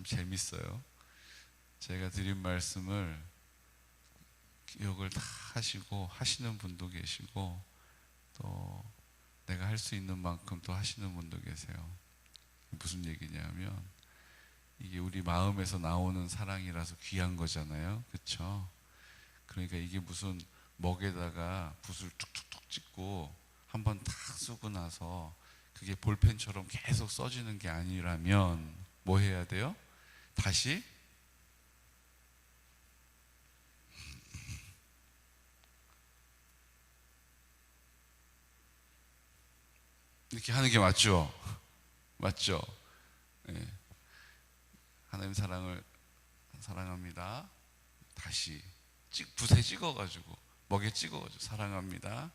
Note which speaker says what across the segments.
Speaker 1: 재밌어요. 제가 드린 말씀을 기억을 다 하시고 하시는 분도 계시고, 또 내가 할 수 있는 만큼 또 하시는 분도 계세요. 무슨 얘기냐면, 이게 우리 마음에서 나오는 사랑이라서 귀한 거잖아요. 그렇죠? 그러니까 이게 무슨 먹에다가 붓을 툭툭툭 찍고 한번 탁 쓰고 나서 그게 볼펜처럼 계속 써지는 게 아니라면 뭐 해야 돼요? 다시 이렇게 하는 게 맞죠? 맞죠? 네. 하나님 사랑합니다. 다시 붓에 찍어가지고, 먹에 찍어가지고 사랑합니다,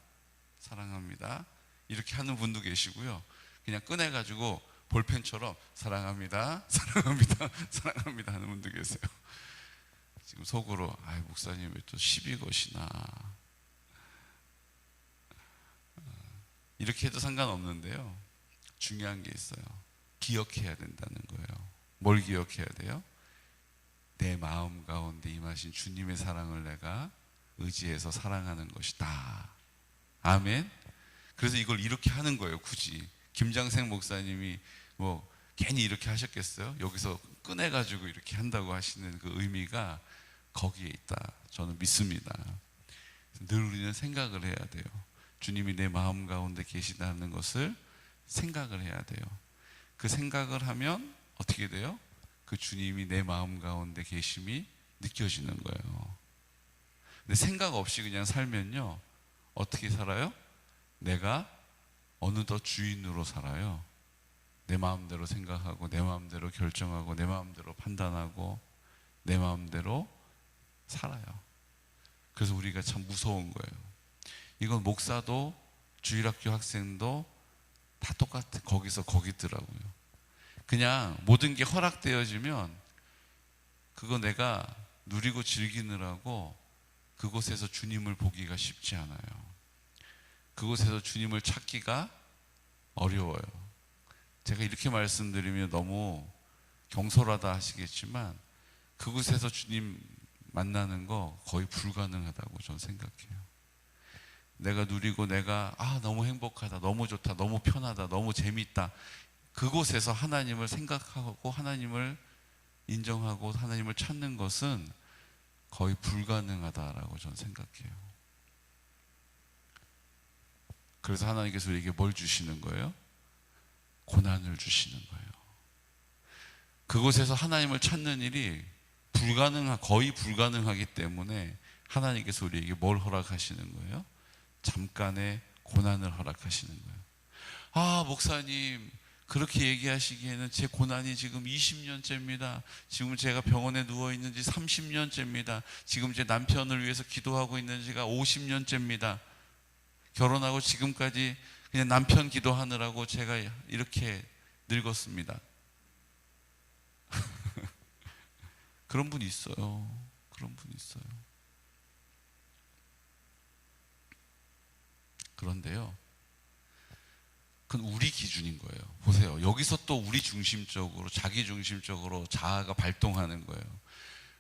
Speaker 1: 사랑합니다 이렇게 하는 분도 계시고요. 그냥 꺼내가지고 볼펜처럼 사랑합니다, 사랑합니다, 사랑합니다 하는 분도 계세요. 지금 속으로 목사님 왜 또 시비 거시나, 이렇게 해도 상관없는데요. 중요한 게 있어요. 기억해야 된다는 거예요. 뭘 기억해야 돼요? 내 마음 가운데 임하신 주님의 사랑을 내가 의지해서 사랑하는 것이다. 아멘. 그래서 이걸 이렇게 하는 거예요. 굳이 김장생 목사님이 뭐 괜히 이렇게 하셨겠어요? 여기서 꺼내가지고 이렇게 한다고 하시는 그 의미가 거기에 있다, 저는 믿습니다. 늘 우리는 생각을 해야 돼요. 주님이 내 마음 가운데 계시다는 것을 생각을 해야 돼요. 그 생각을 하면 어떻게 돼요? 그 주님이 내 마음 가운데 계심이 느껴지는 거예요. 근데 생각 없이 그냥 살면요, 어떻게 살아요? 내가 어느덧 주인으로 살아요. 내 마음대로 생각하고, 내 마음대로 결정하고, 내 마음대로 판단하고, 내 마음대로 살아요. 그래서 우리가 참 무서운 거예요. 이건 목사도 주일학교 학생도 다 똑같아. 거기서 거기더라고요. 그냥 모든 게 허락되어지면 그거 내가 누리고 즐기느라고 그곳에서 주님을 보기가 쉽지 않아요. 그곳에서 주님을 찾기가 어려워요. 제가 이렇게 말씀드리면 너무 경솔하다 하시겠지만, 그곳에서 주님 만나는 거 거의 불가능하다고 저는 생각해요. 내가 누리고 내가 너무 행복하다, 너무 좋다, 너무 편하다, 너무 재밌다, 그곳에서 하나님을 생각하고 하나님을 인정하고 하나님을 찾는 것은 거의 불가능하다라고 저는 생각해요. 그래서 하나님께서 우리에게 뭘 주시는 거예요? 고난을 주시는 거예요. 그곳에서 하나님을 찾는 일이 거의 불가능하기 때문에 하나님께서 우리에게 뭘 허락하시는 거예요? 잠깐의 고난을 허락하시는 거예요. 목사님, 그렇게 얘기하시기에는 제 고난이 지금 20년째입니다. 지금 제가 병원에 누워있는 지 30년째입니다. 지금 제 남편을 위해서 기도하고 있는 지가 50년째입니다. 결혼하고 지금까지 그냥 남편 기도하느라고 제가 이렇게 늙었습니다. 그런 분이 있어요. 그런 분이 있어요. 그런데요, 그건 우리 기준인 거예요. 보세요. 여기서 또 우리 중심적으로, 자기 중심적으로 자아가 발동하는 거예요.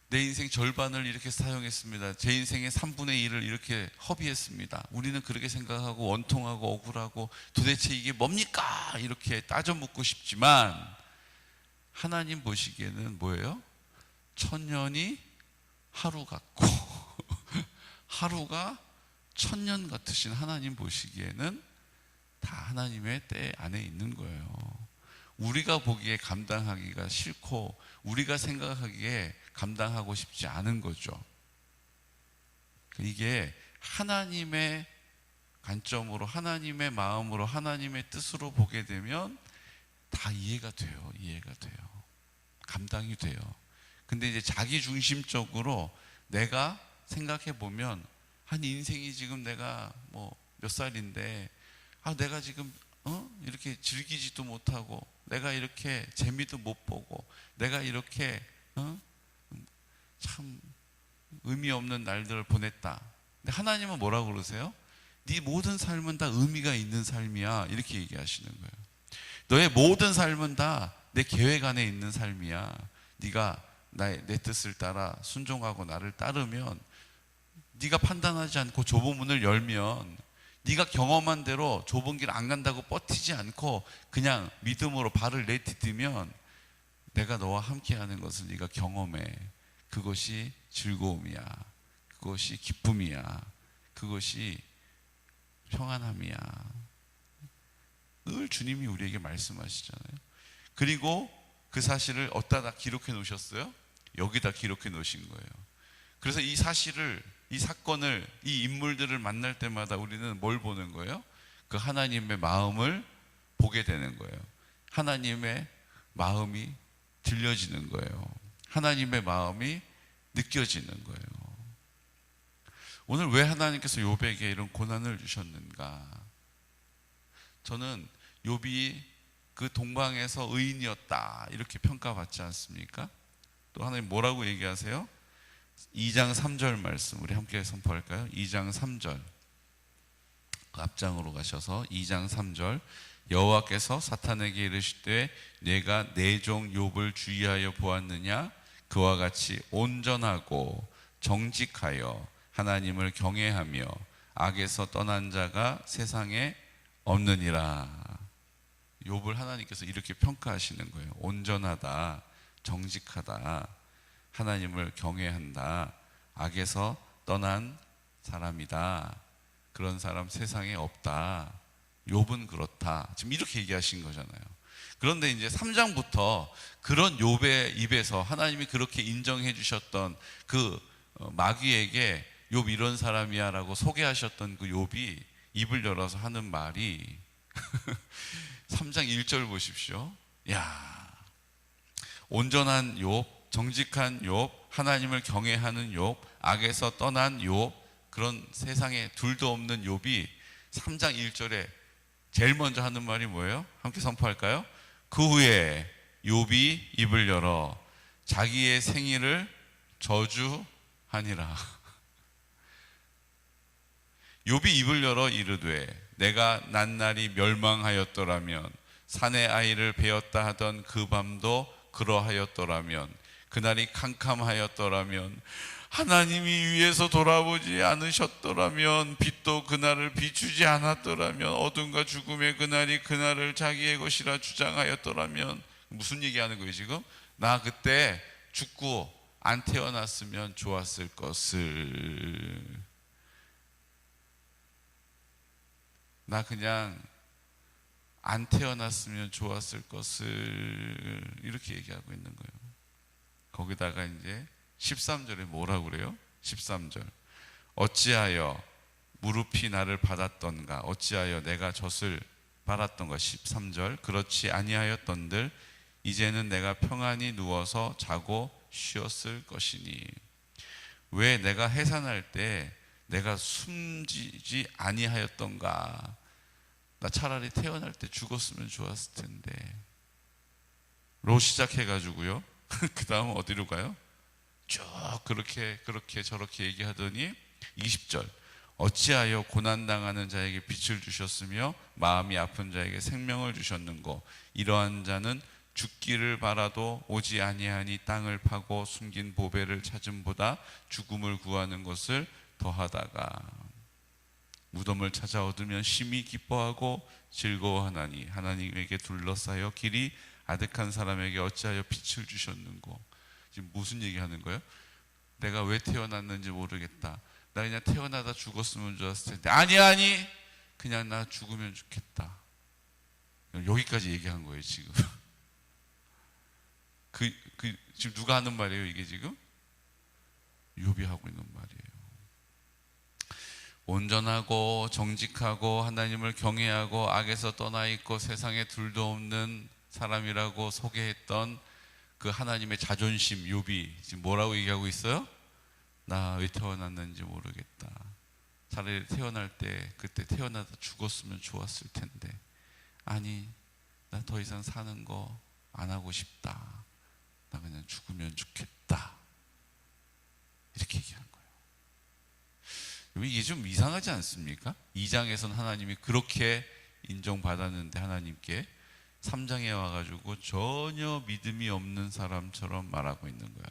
Speaker 1: 내 인생 절반을 이렇게 사용했습니다. 제 인생의 3분의 1을 이렇게 허비했습니다. 우리는 그렇게 생각하고 원통하고 억울하고 도대체 이게 뭡니까? 이렇게 따져 묻고 싶지만, 하나님 보시기에는 뭐예요? 천년이 하루 같고 하루가 천년 같으신 하나님 보시기에는 다 하나님의 때 안에 있는 거예요. 우리가 보기에 감당하기가 싫고 우리가 생각하기에 감당하고 싶지 않은 거죠. 이게 하나님의 관점으로, 하나님의 마음으로, 하나님의 뜻으로 보게 되면 다 이해가 돼요. 이해가 돼요. 감당이 돼요. 근데 이제 자기 중심적으로 내가 생각해 보면, 한 인생이 지금 내가 뭐 몇 살인데 내가 지금 이렇게 즐기지도 못하고, 내가 이렇게 재미도 못 보고, 내가 이렇게 참 의미 없는 날들을 보냈다. 근데 하나님은 뭐라고 그러세요? 네 모든 삶은 다 의미가 있는 삶이야, 이렇게 얘기하시는 거예요. 너의 모든 삶은 다 내 계획 안에 있는 삶이야. 네가 내 뜻을 따라 순종하고 나를 따르면, 네가 판단하지 않고 좁은 문을 열면, 네가 경험한 대로 좁은 길 안 간다고 버티지 않고 그냥 믿음으로 발을 내디디면 내가 너와 함께하는 것을 네가 경험해. 그것이 즐거움이야. 그것이 기쁨이야. 그것이 평안함이야. 늘 주님이 우리에게 말씀하시잖아요. 그리고 그 사실을 어디다 기록해 놓으셨어요? 여기다 기록해 놓으신 거예요. 그래서 이 사실을, 이 사건을, 이 인물들을 만날 때마다 우리는 뭘 보는 거예요? 그 하나님의 마음을 보게 되는 거예요. 하나님의 마음이 들려지는 거예요. 하나님의 마음이 느껴지는 거예요. 오늘 왜 하나님께서 욥에게 이런 고난을 주셨는가? 저는 욥이 그 동방에서 의인이었다 이렇게 평가받지 않습니까? 또 하나님 뭐라고 얘기하세요? 2장 3절 말씀 우리 함께 선포할까요? 2장 3절 그 앞장으로 가셔서 2장 3절 여호와께서 사탄에게 이르시되 내가 내 종 욥을 주의하여 보았느냐? 그와 같이 온전하고 정직하여 하나님을 경외하며 악에서 떠난 자가 세상에 없느니라. 욥을 하나님께서 이렇게 평가하시는 거예요. 온전하다, 정직하다, 하나님을 경외한다, 악에서 떠난 사람이다. 그런 사람 세상에 없다. 욥은 그렇다. 지금 이렇게 얘기하신 거잖아요. 그런데 이제 3장부터 그런 욥의 입에서 하나님이 그렇게 인정해 주셨던 그 마귀에게 욥 이런 사람이야 라고 소개하셨던 그 욥이 입을 열어서 하는 말이 3장 1절 보십시오. 야, 온전한 욥, 정직한 욥, 하나님을 경외하는 욥, 악에서 떠난 욥, 그런 세상에 둘도 없는 욥이 3장 1절에 제일 먼저 하는 말이 뭐예요? 함께 선포할까요? 그 후에 욥이 입을 열어 자기의 생일을 저주하니라. 욥이 입을 열어 이르되 내가 낱날이 멸망하였더라면 산의 아이를 베었다 하던 그 밤도 그러하였더라면 그날이 캄캄하였더라면 하나님이 위에서 돌아보지 않으셨더라면 빛도 그날을 비추지 않았더라면 어둠과 죽음의 그날이 그날을 자기의 것이라 주장하였더라면 무슨 얘기하는 거예요 지금? 나 그때 죽고 안 태어났으면 좋았을 것을. 나 그냥 안 태어났으면 좋았을 것을 이렇게 얘기하고 있는 거예요. 거기다가 이제 13절에 뭐라고 그래요? 13절 어찌하여 무릎이 나를 받았던가 어찌하여 내가 젖을 빨았던가. 13절 그렇지 아니하였던들 이제는 내가 평안히 누워서 자고 쉬었을 것이니. 왜 내가 해산할 때 내가 숨지지 아니하였던가. 나 차라리 태어날 때 죽었으면 좋았을 텐데. 로 시작해가지고요. 그 다음 어디로 가요? 쭉 그렇게 저렇게 얘기하더니 20절 어찌하여 고난당하는 자에게 빛을 주셨으며 마음이 아픈 자에게 생명을 주셨는고. 이러한 자는 죽기를 바라도 오지 아니하니 땅을 파고 숨긴 보배를 찾음보다 죽음을 구하는 것을 더하다가 무덤을 찾아 얻으면 심히 기뻐하고 즐거워하나니 하나님에게 둘러싸여 길이 아득한 사람에게 어찌하여 빛을 주셨는고. 지금 무슨 얘기하는 거예요? 내가 왜 태어났는지 모르겠다. 나 그냥 태어나다 죽었으면 좋았을 텐데. 아니 그냥 나 죽으면 좋겠다. 여기까지 얘기한 거예요 지금. 지금 누가 하는 말이에요 이게 지금? 욥이 하고 있는 말이에요. 온전하고 정직하고 하나님을 경외하고 악에서 떠나 있고 세상에 둘도 없는 사람이라고 소개했던 그 하나님의 자존심 욥이 지금 뭐라고 얘기하고 있어요? 나 왜 태어났는지 모르겠다. 차라리 태어날 때 그때 태어나다 죽었으면 좋았을 텐데. 아니 나 더 이상 사는 거 안 하고 싶다. 나 그냥 죽으면 좋겠다. 이렇게 얘기하는 거예요. 이게 좀 이상하지 않습니까? 2장에서는 하나님이 그렇게 인정받았는데 하나님께 3장에 와가지고 전혀 믿음이 없는 사람처럼 말하고 있는 거예요.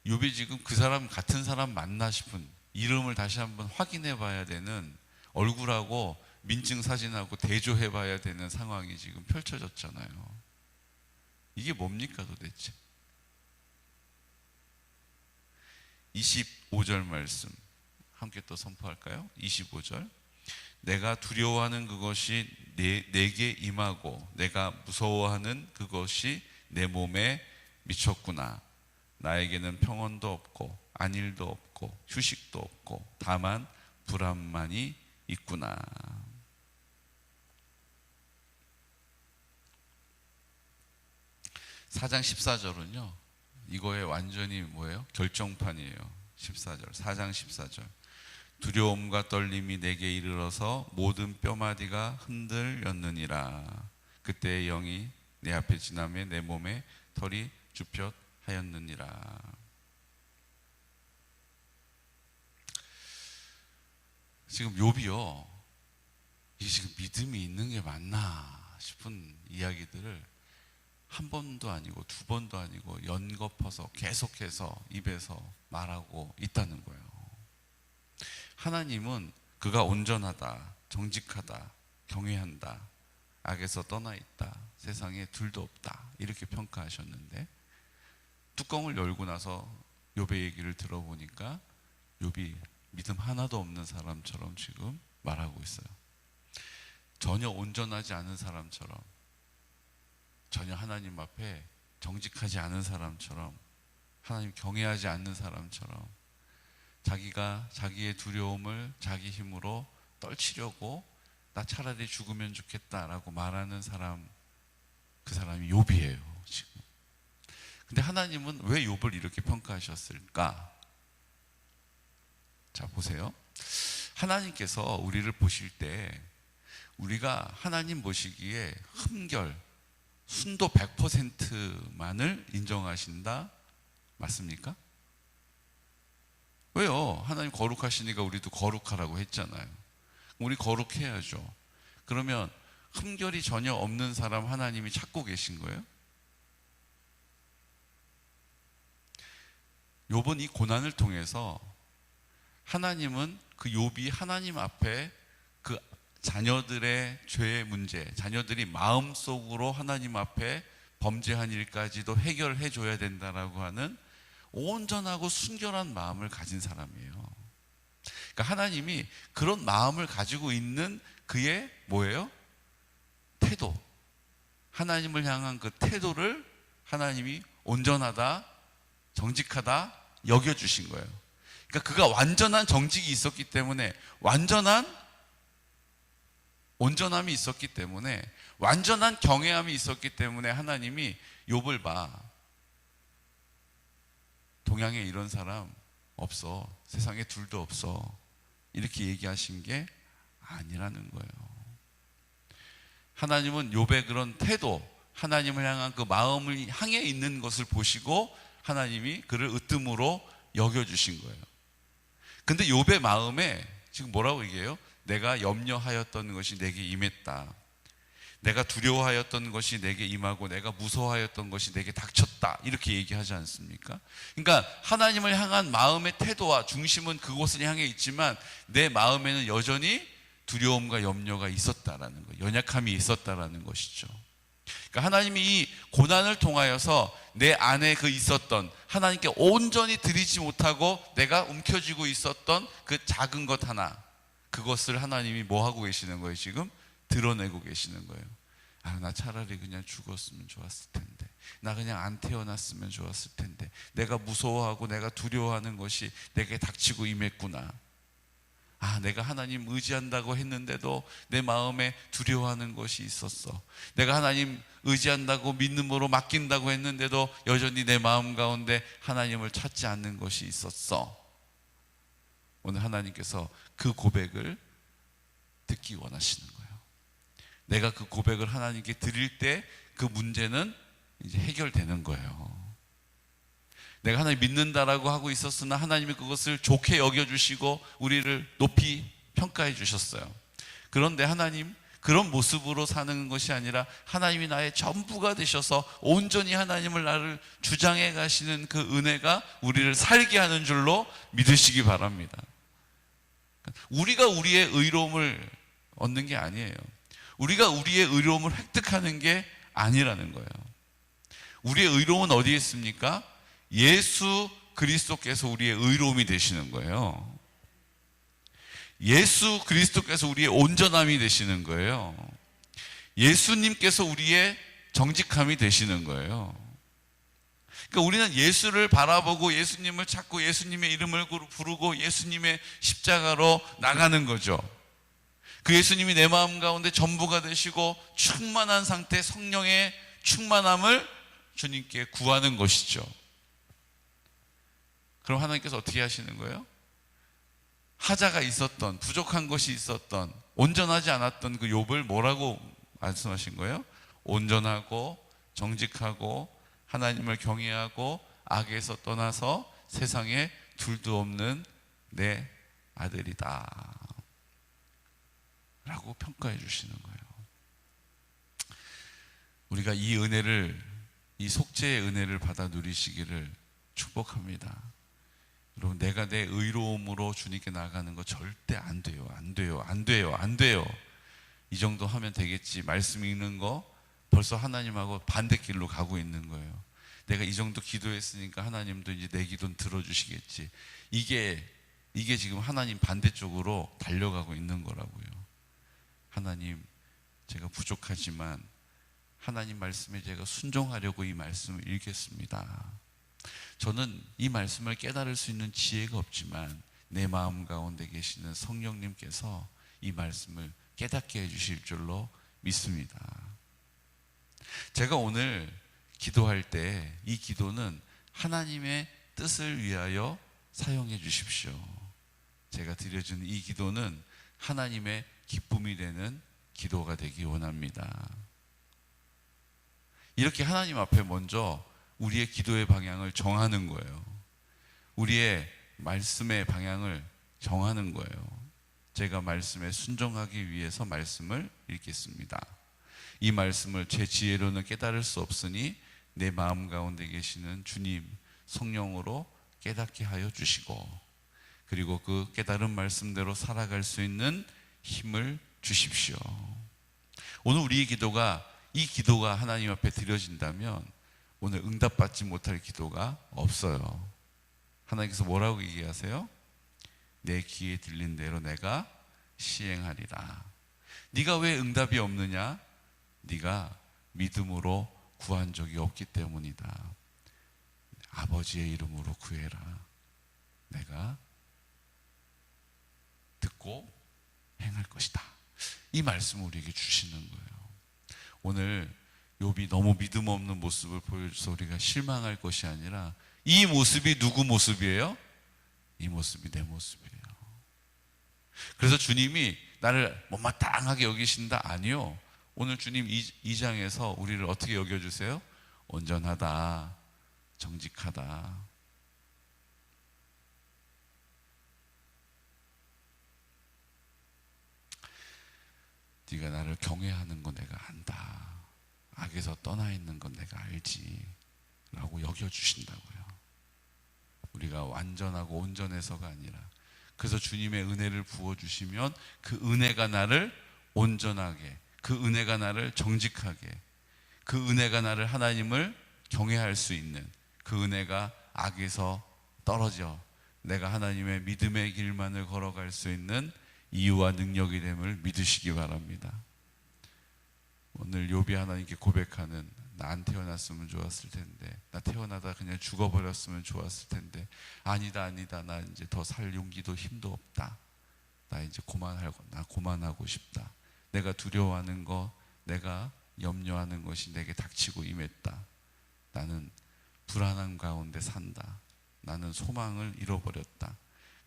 Speaker 1: 욥이 지금 그 사람 같은 사람 맞나 싶은, 이름을 다시 한번 확인해 봐야 되는, 얼굴하고 민증 사진하고 대조해 봐야 되는 상황이 지금 펼쳐졌잖아요. 이게 뭡니까 도대체? 25절 말씀 함께 또 선포할까요? 25절. 내가 두려워하는 그것이 내게 임하고 내가 무서워하는 그것이 내 몸에 미쳤구나. 나에게는 평온도 없고 안일도 없고 휴식도 없고 다만 불안만이 있구나. 사장 14절은요 이거에 완전히 뭐예요? 결정판이에요. 14절, 4장 14절. 두려움과 떨림이 내게 이르러서 모든 뼈마디가 흔들렸느니라. 그때의 영이 내 앞에 지나며 내 몸에 털이 줍혔하였느니라. 지금 욥이요, 이게 지금 믿음이 있는 게 맞나 싶은 이야기들을 한 번도 아니고 두 번도 아니고 연거퍼서 계속해서 입에서 말하고 있다는 거예요. 하나님은 그가 온전하다, 정직하다, 경외한다, 악에서 떠나 있다, 세상에 둘도 없다, 이렇게 평가하셨는데 뚜껑을 열고 나서 욥의 얘기를 들어보니까 욥이 믿음 하나도 없는 사람처럼 지금 말하고 있어요. 전혀 온전하지 않은 사람처럼, 전혀 하나님 앞에 정직하지 않은 사람처럼, 하나님 경외하지 않는 사람처럼 자기가 자기의 두려움을 자기 힘으로 떨치려고 나 차라리 죽으면 좋겠다라고 말하는 사람, 그 사람이 욥이에요 지금. 근데 하나님은 왜 욥을 이렇게 평가하셨을까? 자 보세요. 하나님께서 우리를 보실 때 우리가 하나님 보시기에 흠결, 순도 100%만을 인정하신다? 맞습니까? 왜요? 하나님 거룩하시니까 우리도 거룩하라고 했잖아요. 우리 거룩해야죠. 그러면 흠결이 전혀 없는 사람 하나님이 찾고 계신 거예요? 욥은 이 고난을 통해서 하나님은 그 욥이 하나님 앞에 그 자녀들의 죄의 문제, 자녀들이 마음속으로 하나님 앞에 범죄한 일까지도 해결해 줘야 된다라고 하는 온전하고 순결한 마음을 가진 사람이에요. 그러니까 하나님이 그런 마음을 가지고 있는 그의 뭐예요? 태도, 하나님을 향한 그 태도를 하나님이 온전하다, 정직하다 여겨주신 거예요. 그러니까 그가 완전한 정직이 있었기 때문에, 완전한 온전함이 있었기 때문에, 완전한 경외함이 있었기 때문에 하나님이 욥을 봐, 동양에 이런 사람 없어, 세상에 둘도 없어, 이렇게 얘기하신 게 아니라는 거예요. 하나님은 욥의 그런 태도, 하나님을 향한 그 마음을 향해 있는 것을 보시고 하나님이 그를 으뜸으로 여겨주신 거예요. 근데 욥의 마음에 지금 뭐라고 얘기해요? 내가 염려하였던 것이 내게 임했다, 내가 두려워하였던 것이 내게 임하고 내가 무서워하였던 것이 내게 닥쳤다, 이렇게 얘기하지 않습니까? 그러니까 하나님을 향한 마음의 태도와 중심은 그곳을 향해 있지만 내 마음에는 여전히 두려움과 염려가 있었다라는 거예요. 연약함이 있었다라는 것이죠. 그러니까 하나님이 이 고난을 통하여서 내 안에 그 있었던, 하나님께 온전히 드리지 못하고 내가 움켜쥐고 있었던 그 작은 것 하나, 그것을 하나님이 뭐 하고 계시는 거예요? 지금 드러내고 계시는 거예요. 아, 나 차라리 그냥 죽었으면 좋았을 텐데, 나 그냥 안 태어났으면 좋았을 텐데, 내가 무서워하고 내가 두려워하는 것이 내게 닥치고 임했구나. 아, 내가 하나님 의지한다고 했는데도 내 마음에 두려워하는 것이 있었어. 내가 하나님 의지한다고 믿음으로 맡긴다고 했는데도 여전히 내 마음 가운데 하나님을 찾지 않는 것이 있었어. 오늘 하나님께서 그 고백을 듣기 원하시는 거예요. 내가 그 고백을 하나님께 드릴 때 그 문제는 이제 해결되는 거예요. 내가 하나님 믿는다라고 하고 있었으나 하나님이 그것을 좋게 여겨주시고 우리를 높이 평가해 주셨어요. 그런데 하나님 그런 모습으로 사는 것이 아니라 하나님이 나의 전부가 되셔서 온전히 하나님을 나를 주장해 가시는 그 은혜가 우리를 살게 하는 줄로 믿으시기 바랍니다. 우리가 우리의 의로움을 얻는 게 아니에요. 우리가 우리의 의로움을 획득하는 게 아니라는 거예요. 우리의 의로움은 어디에 있습니까? 예수 그리스도께서 우리의 의로움이 되시는 거예요. 예수 그리스도께서 우리의 온전함이 되시는 거예요. 예수님께서 우리의 정직함이 되시는 거예요. 그러니까 우리는 예수를 바라보고 예수님을 찾고 예수님의 이름을 부르고 예수님의 십자가로 나가는 거죠. 그 예수님이 내 마음 가운데 전부가 되시고 충만한 상태, 성령의 충만함을 주님께 구하는 것이죠. 그럼 하나님께서 어떻게 하시는 거예요? 하자가 있었던, 부족한 것이 있었던, 온전하지 않았던 그 욥을 뭐라고 말씀하신 거예요? 온전하고 정직하고 하나님을 경외하고 악에서 떠나서 세상에 둘도 없는 내 아들이다 라고 평가해 주시는 거예요. 우리가 이 은혜를, 이 속죄의 은혜를 받아 누리시기를 축복합니다. 여러분, 내가 내 의로움으로 주님께 나가는 거 절대 안 돼요. 안 돼요. 안 돼요. 안 돼요. 이 정도 하면 되겠지. 말씀 읽는 거 벌써 하나님하고 반대길로 가고 있는 거예요. 내가 이 정도 기도했으니까 하나님도 이제 내 기도는 들어주시겠지. 이게 지금 하나님 반대쪽으로 달려가고 있는 거라고요. 하나님, 제가 부족하지만 하나님 말씀에 제가 순종하려고 이 말씀을 읽겠습니다. 저는 이 말씀을 깨달을 수 있는 지혜가 없지만 내 마음 가운데 계시는 성령님께서 이 말씀을 깨닫게 해주실 줄로 믿습니다. 제가 오늘 기도할 때 이 기도는 하나님의 뜻을 위하여 사용해 주십시오. 제가 드려주는 이 기도는 하나님의 기쁨이 되는 기도가 되기 원합니다. 이렇게 하나님 앞에 먼저 우리의 기도의 방향을 정하는 거예요. 우리의 말씀의 방향을 정하는 거예요. 제가 말씀에 순종하기 위해서 말씀을 읽겠습니다. 이 말씀을 제 지혜로는 깨달을 수 없으니 내 마음 가운데 계시는 주님 성령으로 깨닫게 하여 주시고, 그리고 그 깨달은 말씀대로 살아갈 수 있는 힘을 주십시오. 오늘 우리의 기도가, 이 기도가 하나님 앞에 드려진다면 오늘 응답받지 못할 기도가 없어요. 하나님께서 뭐라고 얘기하세요? 내 귀에 들린 대로 내가 시행하리라. 네가 왜 응답이 없느냐? 네가 믿음으로 구한 적이 없기 때문이다. 아버지의 이름으로 구해라. 내가 듣고 행할 것이다. 이 말씀을 우리에게 주시는 거예요. 오늘 욥이 너무 믿음 없는 모습을 보여줘서 우리가 실망할 것이 아니라 이 모습이 누구 모습이에요? 이 모습이 내 모습이에요. 그래서 주님이 나를 못마땅하게 여기신다? 아니요. 오늘 주님 2장에서 우리를 어떻게 여겨주세요? 온전하다, 정직하다. 네가 나를 경외하는 거 내가 안다. 악에서 떠나 있는 건 내가 알지 라고 여겨주신다고요. 우리가 완전하고 온전해서가 아니라, 그래서 주님의 은혜를 부어주시면 그 은혜가 나를 온전하게, 그 은혜가 나를 정직하게, 그 은혜가 나를 하나님을 경외할 수 있는, 그 은혜가 악에서 떨어져 내가 하나님의 믿음의 길만을 걸어갈 수 있는 이유와 능력이 됨을 믿으시기 바랍니다. 오늘 욥이 하나님께 고백하는, 나 안 태어났으면 좋았을 텐데, 나 태어나다 그냥 죽어버렸으면 좋았을 텐데, 아니다 나 이제 더 살 용기도 힘도 없다. 나 이제 고만하고 싶다. 내가 두려워하는 거, 내가 염려하는 것이 내게 닥치고 임했다. 나는 불안한 가운데 산다. 나는 소망을 잃어버렸다.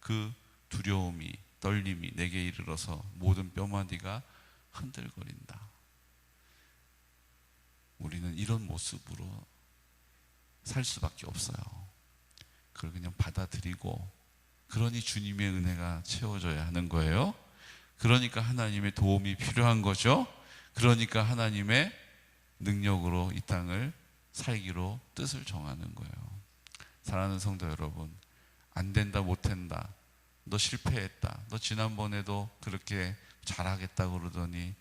Speaker 1: 그 두려움이, 떨림이 내게 이르러서 모든 뼈마디가 흔들거린다. 우리는 이런 모습으로 살 수밖에 없어요. 그걸 그냥 받아들이고, 그러니 주님의 은혜가 채워져야 하는 거예요. 그러니까 하나님의 도움이 필요한 거죠. 그러니까 하나님의 능력으로 이 땅을 살기로 뜻을 정하는 거예요. 사랑하는 성도 여러분, 안 된다, 못 한다, 너 실패했다, 너 지난번에도 그렇게 잘하겠다 그러더니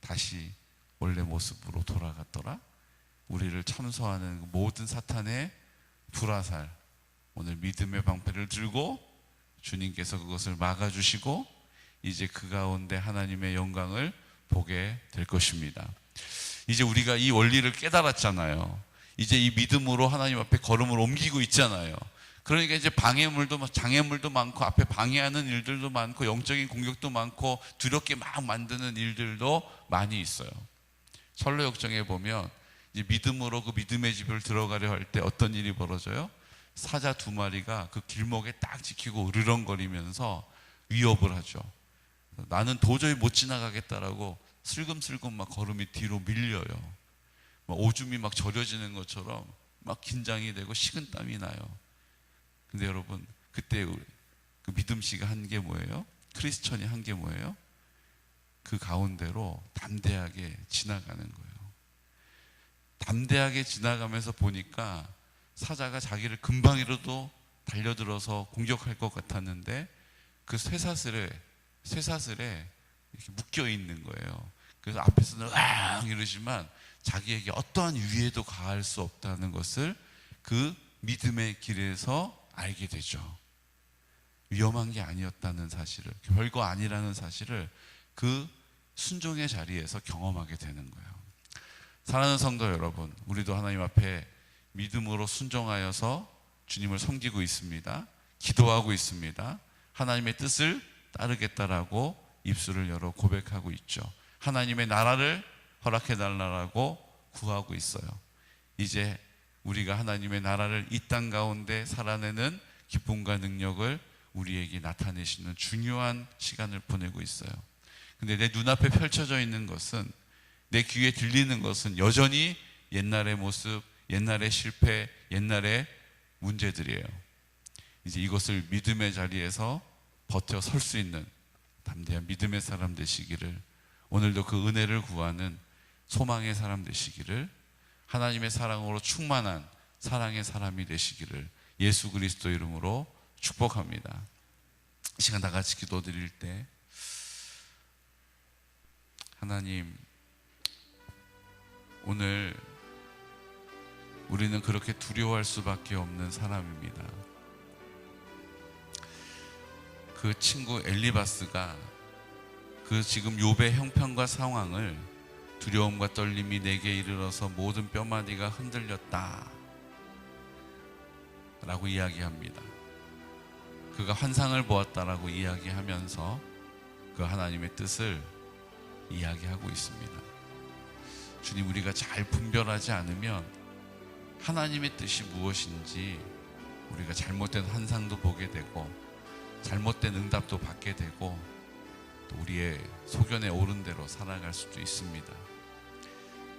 Speaker 1: 다시 원래 모습으로 돌아갔더라. 우리를 참소하는 모든 사탄의 불화살, 오늘 믿음의 방패를 들고 주님께서 그것을 막아주시고 이제 그 가운데 하나님의 영광을 보게 될 것입니다. 이제 우리가 이 원리를 깨달았잖아요. 이제 이 믿음으로 하나님 앞에 걸음을 옮기고 있잖아요. 그러니까 이제 장애물도 많고 앞에 방해하는 일들도 많고 영적인 공격도 많고 두렵게 막 만드는 일들도 많이 있어요. 선로역정에 보면 이제 믿음으로 그 믿음의 집을 들어가려 할 때 어떤 일이 벌어져요? 사자 2마리가 그 길목에 딱 지키고 으르렁거리면서 위협을 하죠. 나는 도저히 못 지나가겠다라고 슬금슬금 막 걸음이 뒤로 밀려요. 막 오줌이 막 절여지는 것처럼 막 긴장이 되고 식은땀이 나요. 근데 여러분, 그때 그 믿음씨가 한 게 뭐예요? 크리스천이 한 게 뭐예요? 그 가운데로 담대하게 지나가는 거예요. 담대하게 지나가면서 보니까 사자가 자기를 금방이라도 달려들어서 공격할 것 같았는데 그 쇠사슬에 이렇게 묶여 있는 거예요. 그래서 앞에서는 으앙 이러지만 자기에게 어떠한 위해도 가할 수 없다는 것을 그 믿음의 길에서 알게 되죠. 위험한 게 아니었다는 사실을, 별거 아니라는 사실을 그 순종의 자리에서 경험하게 되는 거예요. 사랑하는 성도 여러분, 우리도 하나님 앞에 믿음으로 순종하여서 주님을 섬기고 있습니다. 기도하고 있습니다. 하나님의 뜻을 따르겠다라고 입술을 열어 고백하고 있죠. 하나님의 나라를 허락해 달라고 구하고 있어요. 이제 우리가 하나님의 나라를 이 땅 가운데 살아내는 기쁨과 능력을 우리에게 나타내시는 중요한 시간을 보내고 있어요. 근데 내 눈앞에 펼쳐져 있는 것은, 내 귀에 들리는 것은 여전히 옛날의 모습, 옛날의 실패, 옛날의 문제들이에요. 이제 이것을 믿음의 자리에서 버텨 설 수 있는 담대한 믿음의 사람 되시기를, 오늘도 그 은혜를 구하는 소망의 사람 되시기를, 하나님의 사랑으로 충만한 사랑의 사람이 되시기를 예수 그리스도 이름으로 축복합니다. 이 시간 다 같이 기도드릴 때, 하나님, 오늘 우리는 그렇게 두려워할 수밖에 없는 사람입니다. 그 친구 엘리바스가 그 지금 욥의 형편과 상황을 두려움과 떨림이 내게 이르러서 모든 뼈마디가 흔들렸다 라고 이야기합니다. 그가 환상을 보았다라고 이야기하면서 그 하나님의 뜻을 이야기하고 있습니다. 주님, 우리가 잘 분별하지 않으면 하나님의 뜻이 무엇인지 우리가 잘못된 환상도 보게 되고 잘못된 응답도 받게 되고 또 우리의 소견에 오른 대로 살아갈 수도 있습니다.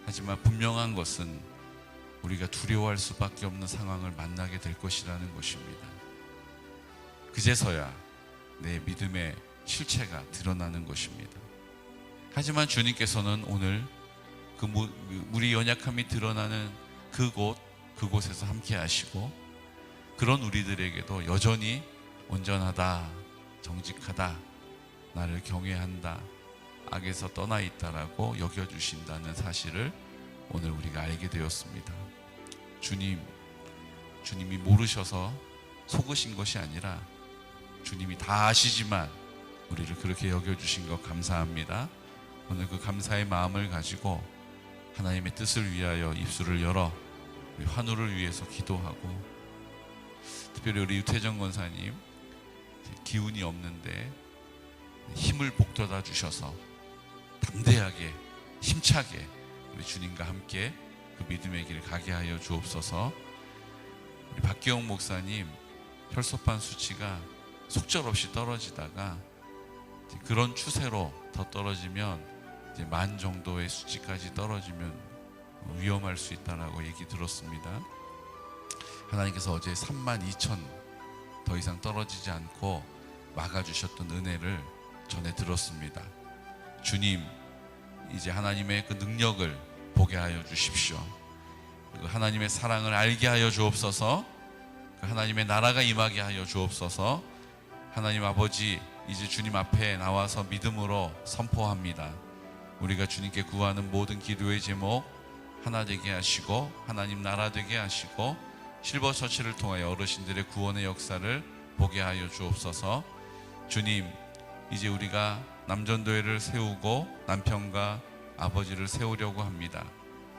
Speaker 1: 하지만 분명한 것은 우리가 두려워할 수밖에 없는 상황을 만나게 될 것이라는 것입니다. 그제서야 내 믿음의 실체가 드러나는 것입니다. 하지만 주님께서는 오늘 그 우리 연약함이 드러나는 그곳에서 함께 하시고, 그런 우리들에게도 여전히 온전하다, 정직하다, 나를 경외한다, 악에서 떠나 있다라고 여겨주신다는 사실을 오늘 우리가 알게 되었습니다. 주님이 모르셔서 속으신 것이 아니라 주님이 다 아시지만 우리를 그렇게 여겨주신 것 감사합니다. 오늘 그 감사의 마음을 가지고 하나님의 뜻을 위하여 입술을 열어 우리 환우를 위해서 기도하고, 특별히 우리 유태정 권사님 기운이 없는데 힘을 북돋아 주셔서 담대하게 힘차게 우리 주님과 함께 그 믿음의 길을 가게 하여 주옵소서. 우리 박기영 목사님 혈소판 수치가 속절없이 떨어지다가 그런 추세로 더 떨어지면 이제 10,000 정도의 수치까지 떨어지면 위험할 수 있다라고 얘기 들었습니다. 하나님께서 어제 32,000 더 이상 떨어지지 않고 막아주셨던 은혜를 전해 들었습니다. 주님, 이제 하나님의 그 능력을 보게 하여 주십시오. 그 하나님의 사랑을 알게 하여 주옵소서. 그 하나님의 나라가 임하게 하여 주옵소서. 하나님 아버지, 이제 주님 앞에 나와서 믿음으로 선포합니다. 우리가 주님께 구하는 모든 기도의 제목 하나 되게 하시고 하나님 나라 되게 하시고 실버처치를 통하여 어르신들의 구원의 역사를 보게 하여 주옵소서. 주님, 이제 우리가 남전도회를 세우고 남편과 아버지를 세우려고 합니다.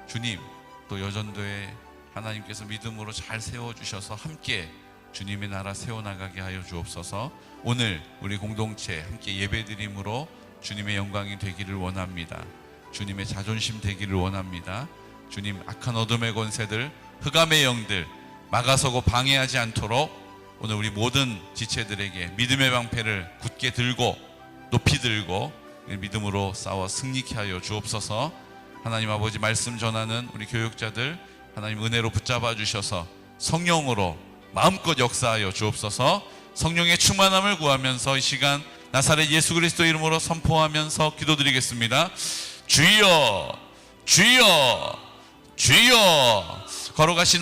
Speaker 1: 주님, 또 여전도회 하나님께서 믿음으로 잘 세워주셔서 함께 주님의 나라 세워나가게 하여 주옵소서. 오늘 우리 공동체 함께 예배드림으로 주님의 영광이 되기를 원합니다. 주님의 자존심 되기를 원합니다. 주님, 악한 어둠의 권세들, 흑암의 영들 막아서고 방해하지 않도록 오늘 우리 모든 지체들에게 믿음의 방패를 굳게 들고 높이 들고 믿음으로 싸워 승리케 하여 주옵소서. 하나님 아버지, 말씀 전하는 우리 교육자들 하나님 은혜로 붙잡아 주셔서 성령으로 마음껏 역사하여 주옵소서. 성령의 충만함을 구하면서 이 시간 나사렛 예수 그리스도 이름으로 선포하면서 기도드리겠습니다. 주여, 주여, 주여. 걸어가신